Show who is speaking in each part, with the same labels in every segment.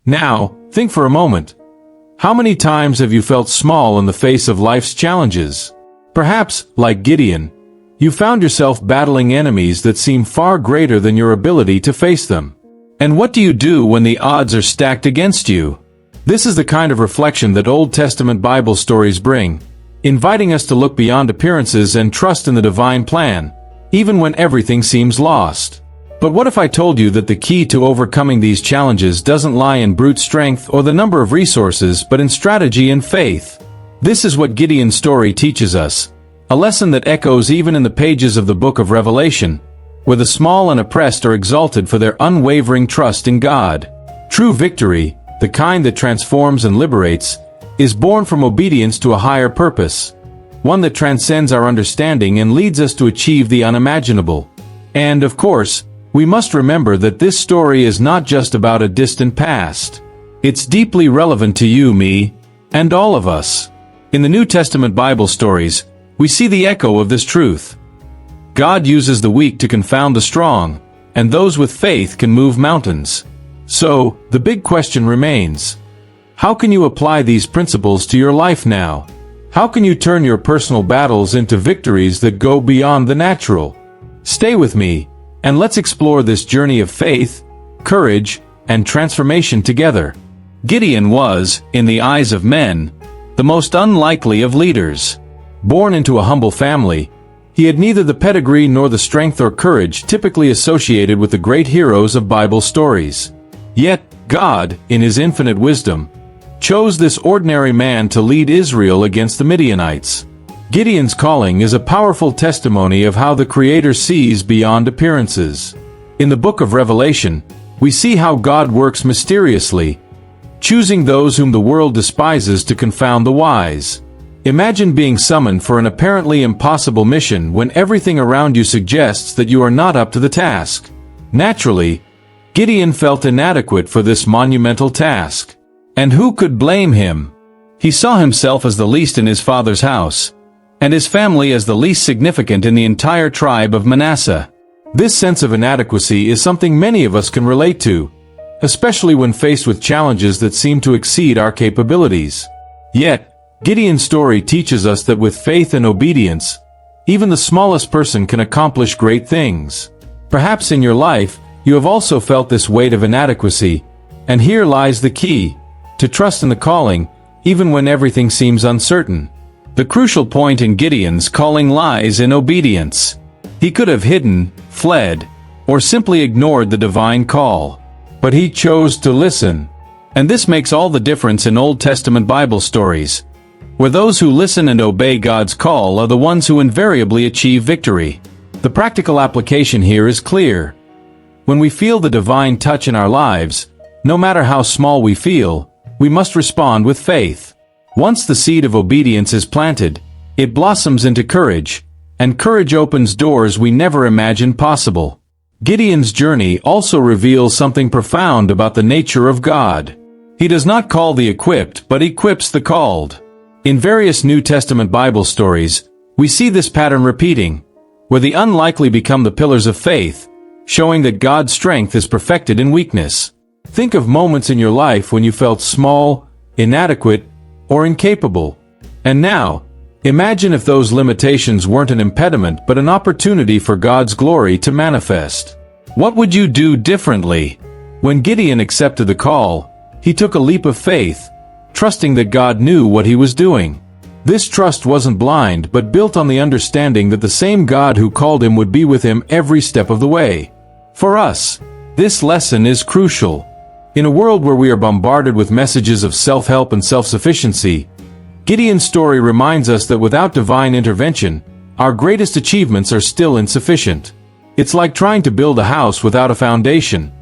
Speaker 1: Now, think for a moment. How many times have you felt small in the face of life's challenges? Perhaps, like Gideon, you found yourself battling enemies that seem far greater than your ability to face them. And what do you do when the odds are stacked against you? This is the kind of reflection that Old Testament Bible stories bring, inviting us to look beyond appearances and trust in the divine plan, even when everything seems lost. But what if I told you that the key to overcoming these challenges doesn't lie in brute strength or the number of resources, but in strategy and faith? This is what Gideon's story teaches us, a lesson that echoes even in the pages of the book of Revelation, where the small and oppressed are exalted for their unwavering trust in God. True victory, the kind that transforms and liberates, is born from obedience to a higher purpose, one that transcends our understanding and leads us to achieve the unimaginable. And, of course, we must remember that this story is not just about a distant past. It's deeply relevant to you, me, and all of us. In the New Testament Bible stories, we see the echo of this truth. God uses the weak to confound the strong, and those with faith can move mountains. So, the big question remains: how can you apply these principles to your life now? How can you turn your personal battles into victories that go beyond the natural? Stay with me, and let's explore this journey of faith, courage, and transformation together. Gideon was, in the eyes of men, the most unlikely of leaders. Born into a humble family, he had neither the pedigree nor the strength or courage typically associated with the great heroes of Bible stories. Yet, God, in His infinite wisdom, chose this ordinary man to lead Israel against the Midianites. Gideon's calling is a powerful testimony of how the Creator sees beyond appearances. In the book of Revelation, we see how God works mysteriously, choosing those whom the world despises to confound the wise. Imagine being summoned for an apparently impossible mission when everything around you suggests that you are not up to the task. Naturally, Gideon felt inadequate for this monumental task. And who could blame him? He saw himself as the least in his father's house, and his family as the least significant in the entire tribe of Manasseh. This sense of inadequacy is something many of us can relate to, especially when faced with challenges that seem to exceed our capabilities. Yet, Gideon's story teaches us that with faith and obedience, even the smallest person can accomplish great things. Perhaps in your life, you have also felt this weight of inadequacy, and here lies the key: to trust in the calling, even when everything seems uncertain. The crucial point in Gideon's calling lies in obedience. He could have hidden, fled, or simply ignored the divine call. But he chose to listen. And this makes all the difference in Old Testament Bible stories, where those who listen and obey God's call are the ones who invariably achieve victory. The practical application here is clear. When we feel the divine touch in our lives, no matter how small we feel, we must respond with faith. Once the seed of obedience is planted, it blossoms into courage, and courage opens doors we never imagined possible. Gideon's journey also reveals something profound about the nature of God. He does not call the equipped, but equips the called. In various New Testament Bible stories, we see this pattern repeating, where the unlikely become the pillars of faith, showing that God's strength is perfected in weakness. Think of moments in your life when you felt small, inadequate, or incapable. And now, imagine if those limitations weren't an impediment but an opportunity for God's glory to manifest. What would you do differently? When Gideon accepted the call, he took a leap of faith, trusting that God knew what he was doing. This trust wasn't blind but built on the understanding that the same God who called him would be with him every step of the way. For us, this lesson is crucial. In a world where we are bombarded with messages of self-help and self-sufficiency, Gideon's story reminds us that without divine intervention, our greatest achievements are still insufficient. It's like trying to build a house without a foundation.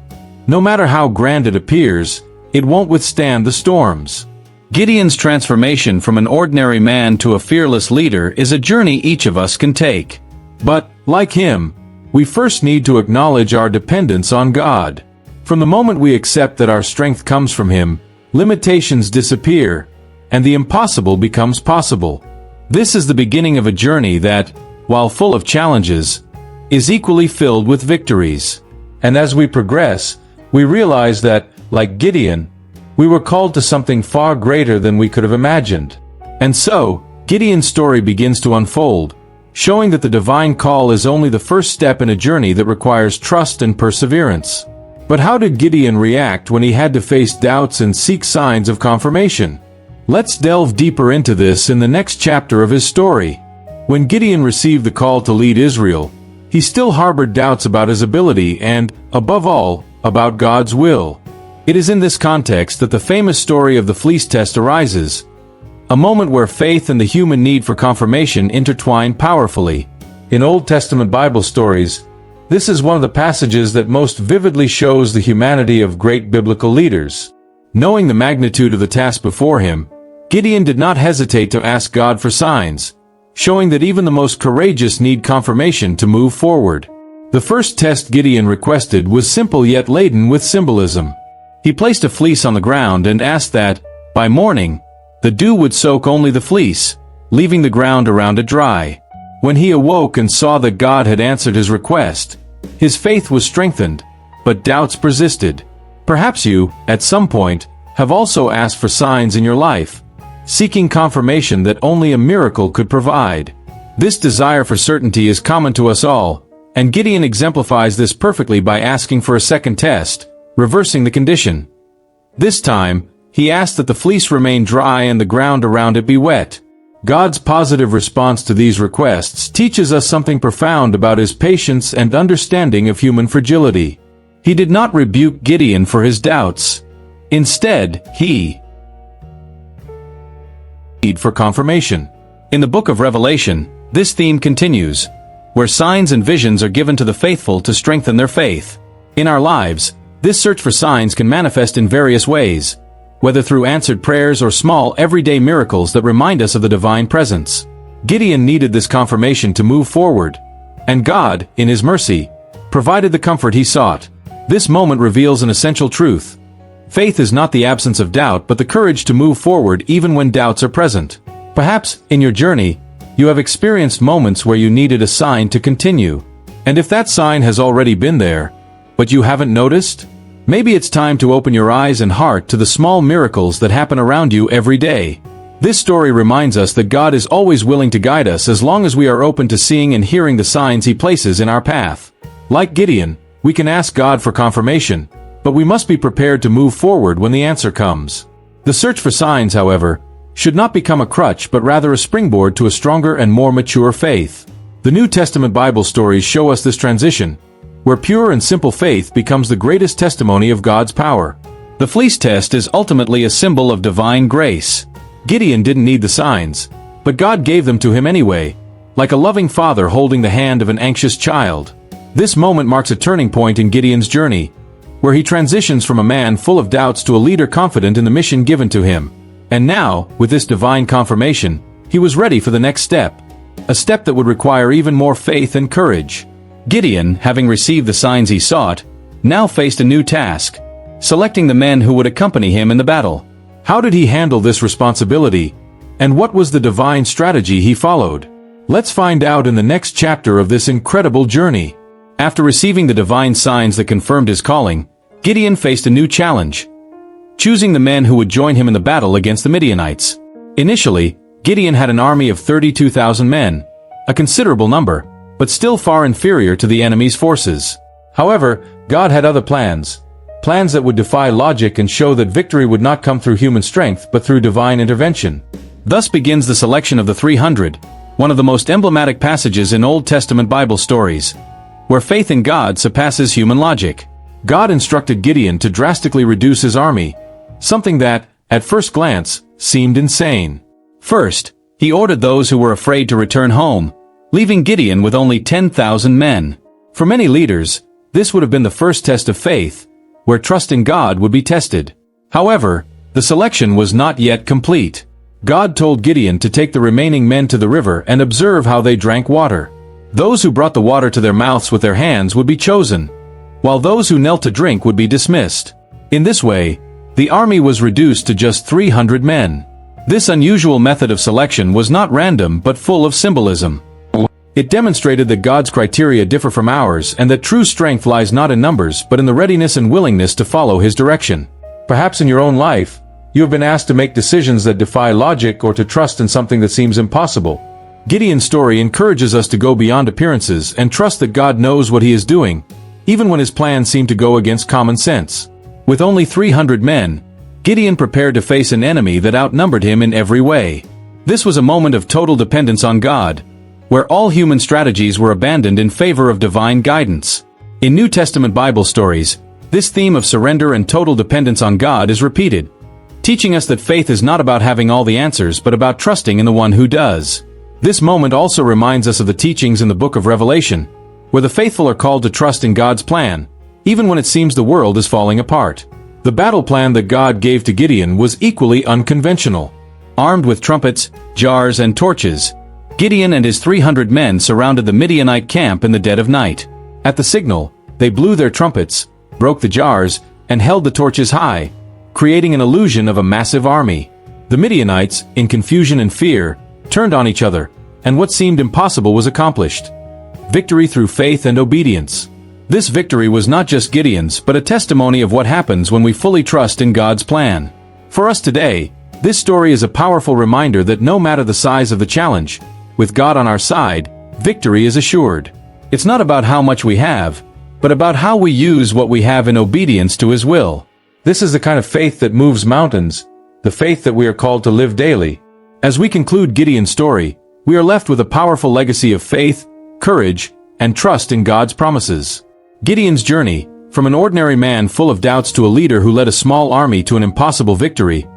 Speaker 1: No matter how grand it appears, it won't withstand the storms. Gideon's transformation from an ordinary man to a fearless leader is a journey each of us can take. But, like him, we first need to acknowledge our dependence on God. From the moment we accept that our strength comes from Him, limitations disappear, and the impossible becomes possible. This is the beginning of a journey that, while full of challenges, is equally filled with victories. And as we progress, we realize that, like Gideon, We were called to something far greater than we could have imagined. And so, Gideon's story begins to unfold, showing that the divine call is only the first step in a journey that requires trust and perseverance. But how did Gideon react when he had to face doubts and seek signs of confirmation? Let's delve deeper into this in the next chapter of his story. When Gideon received the call to lead Israel, he still harbored doubts about his ability and, above all, about God's will. It is in this context that the famous story of the fleece test arises, a moment where faith and the human need for confirmation intertwine powerfully. In Old Testament Bible stories, this is one of the passages that most vividly shows the humanity of great biblical leaders. Knowing the magnitude of the task before him, Gideon did not hesitate to ask God for signs, showing that even the most courageous need confirmation to move forward. The first test Gideon requested was simple yet laden with symbolism. He placed a fleece on the ground and asked that, by morning, the dew would soak only the fleece, leaving the ground around it dry. When he awoke and saw that God had answered his request, his faith was strengthened, but doubts persisted. Perhaps you, at some point, have also asked for signs in your life, seeking confirmation that only a miracle could provide. This desire for certainty is common to us all, and Gideon exemplifies this perfectly by asking for a second test, reversing the condition. This time, he asked that the fleece remain dry and the ground around it be wet. God's positive response to these requests teaches us something profound about his patience and understanding of human fragility. He did not rebuke Gideon for his doubts. Instead, he need for confirmation. In the book of Revelation, this theme continues, where signs and visions are given to the faithful to strengthen their faith. In our lives, this search for signs can manifest in various ways, whether through answered prayers or small everyday miracles that remind us of the divine presence. Gideon needed this confirmation to move forward, and God, in his mercy, provided the comfort he sought. This moment reveals an essential truth. Faith is not the absence of doubt but the courage to move forward even when doubts are present. Perhaps, in your journey, you have experienced moments where you needed a sign to continue. And if that sign has already been there, but you haven't noticed, maybe it's time to open your eyes and heart to the small miracles that happen around you every day. This story reminds us that God is always willing to guide us as long as we are open to seeing and hearing the signs he places in our path. Like Gideon, we can ask God for confirmation, but we must be prepared to move forward when the answer comes. The search for signs, however, should not become a crutch but rather a springboard to a stronger and more mature faith. The New Testament Bible stories show us this transition, where pure and simple faith becomes the greatest testimony of God's power. The fleece test is ultimately a symbol of divine grace. Gideon didn't need the signs, but God gave them to him anyway, like a loving father holding the hand of an anxious child. This moment marks a turning point in Gideon's journey, where he transitions from a man full of doubts to a leader confident in the mission given to him. And now, with this divine confirmation, he was ready for the next step, a step that would require even more faith and courage. Gideon, having received the signs he sought, now faced a new task, selecting the men who would accompany him in the battle. How did he handle this responsibility, and what was the divine strategy he followed? Let's find out in the next chapter of this incredible journey. After receiving the divine signs that confirmed his calling, Gideon faced a new challenge, choosing the men who would join him in the battle against the Midianites. Initially, Gideon had an army of 32,000 men, a considerable number, but still far inferior to the enemy's forces. However, God had other plans that would defy logic and show that victory would not come through human strength but through divine intervention. Thus begins the selection of the 300, one of the most emblematic passages in Old Testament Bible stories, where faith in God surpasses human logic. God instructed Gideon to drastically reduce his army, something that, at first glance, seemed insane. First, he ordered those who were afraid to return home, leaving Gideon with only 10,000 men. For many leaders, this would have been the first test of faith, where trust in God would be tested. However, the selection was not yet complete. God told Gideon to take the remaining men to the river and observe how they drank water. Those who brought the water to their mouths with their hands would be chosen, while those who knelt to drink would be dismissed. In this way, the army was reduced to just 300 men. This unusual method of selection was not random but full of symbolism. It demonstrated that God's criteria differ from ours and that true strength lies not in numbers but in the readiness and willingness to follow his direction. Perhaps in your own life, you have been asked to make decisions that defy logic or to trust in something that seems impossible. Gideon's story encourages us to go beyond appearances and trust that God knows what he is doing, even when his plans seem to go against common sense. With only 300 men, Gideon prepared to face an enemy that outnumbered him in every way. This was a moment of total dependence on God, where all human strategies were abandoned in favor of divine guidance. In New Testament Bible stories, this theme of surrender and total dependence on God is repeated, teaching us that faith is not about having all the answers but about trusting in the one who does. This moment also reminds us of the teachings in the book of Revelation, where the faithful are called to trust in God's plan, even when it seems the world is falling apart. The battle plan that God gave to Gideon was equally unconventional. Armed with trumpets, jars, and torches, Gideon and his 300 men surrounded the Midianite camp in the dead of night. At the signal, they blew their trumpets, broke the jars, and held the torches high, creating an illusion of a massive army. The Midianites, in confusion and fear, turned on each other, and what seemed impossible was accomplished. Victory through faith and obedience. This victory was not just Gideon's, but a testimony of what happens when we fully trust in God's plan. For us today, this story is a powerful reminder that no matter the size of the challenge, with God on our side, victory is assured. It's not about how much we have, but about how we use what we have in obedience to His will. This is the kind of faith that moves mountains, the faith that we are called to live daily. As we conclude Gideon's story, we are left with a powerful legacy of faith, courage, and trust in God's promises. Gideon's journey, from an ordinary man full of doubts to a leader who led a small army to an impossible victory,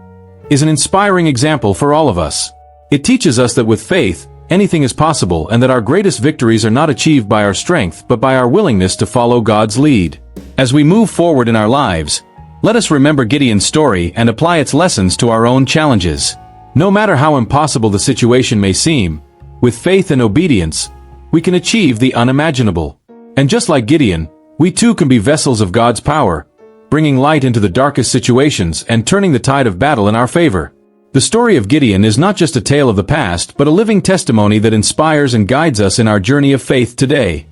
Speaker 1: is an inspiring example for all of us. It teaches us that with faith, anything is possible and that our greatest victories are not achieved by our strength but by our willingness to follow God's lead. As we move forward in our lives, let us remember Gideon's story and apply its lessons to our own challenges. No matter how impossible the situation may seem, with faith and obedience, we can achieve the unimaginable. And just like Gideon, we too can be vessels of God's power, bringing light into the darkest situations and turning the tide of battle in our favor. The story of Gideon is not just a tale of the past but a living testimony that inspires and guides us in our journey of faith today.